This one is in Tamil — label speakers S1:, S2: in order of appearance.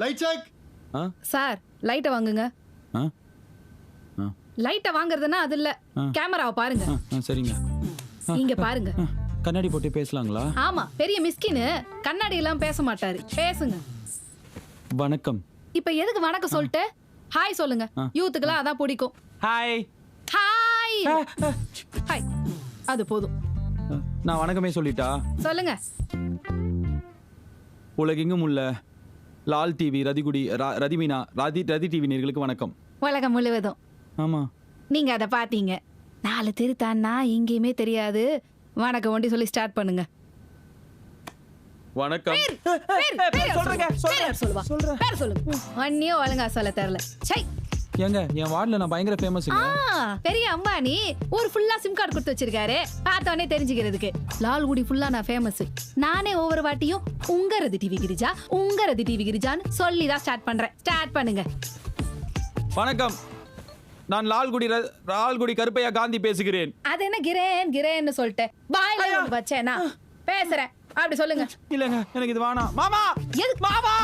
S1: Light check.
S2: சார் லைட்டை வாங்குங்க. லைட்டை வாங்குறதுன்னா அது இல்ல, கேமராவை பாருங்க.
S3: சரிங்க.
S2: இங்க பாருங்க.
S3: கண்ணாடி போட்டு பேசலாங்களா?
S2: ஆமா, பெரிய மிஸ்கின்னு கண்ணாடி எல்லாம் பேச மாட்டாரு. பேசுங்க.
S3: வணக்கம்.
S2: இப்ப எதுக்கு வணக்கம் சொல்லிட்டு ஹாய் சொல்லுங்க. யூத்துக்குலாம் அதான் பிடிக்கும்.
S3: ஹாய்
S2: ஹாய் ஹாய், அது போதும்.
S3: நான் வணக்கமே சொல்லிட்டா?
S2: சொல்லுங்க.
S3: உலகெங்கும் உள்ள லால் டிவி, ரதிகுடி, ரதிமீனா, ரதி டிவி நேயர்களுக்கு வணக்கம்.
S2: உலகம் முழுவதும்.
S3: ஆமா,
S2: நீங்க அதை பாத்தீங்க. 4 திருத்தான்னா எங்கேயுமே தெரியாது. வணக்கம் ஒண்டி சொல்லி ஸ்டார்ட் பண்ணுங்க.
S3: வணக்கம்.
S2: அண்ணியும் ஒழுங்கா சொல்ல தெரியல.
S3: ஏங்க, என் வார்டுல நான் பயங்கர ஃபேமஸ்.
S2: பெரிய அம்பானி ஒரு ஃபுல்லா சிம் கார்டு கொடுத்து வச்சிருக்காரு. பார்த்தோன்னே தெரிஞ்சுக்கிறதுக்கு. லால்குடி ஃபுல்லா நான் ஃபேமஸ். நானே ஒவ்வொரு வாட்டியும் உங்க ரதி டிவி கிரிஜா, உங்க ரதி டிவி கிரிஜான்னு சொல்லி தான் ஸ்டார்ட் பண்றேன். ஸ்டார்ட் பண்ணுங்க.
S3: வணக்கம், நான் லால்குடி கருப்பையா காந்தி பேசுகிறேன்.
S2: அது என்ன கிரேன்னு சொல்லிட்டு பாயில வச்சேன். நான் பேசுறேன், அப்படி சொல்லுங்க.
S3: இல்லங்க, எனக்கு இது வேணாம். மாமா,
S2: எதுக்கு
S3: மாமா?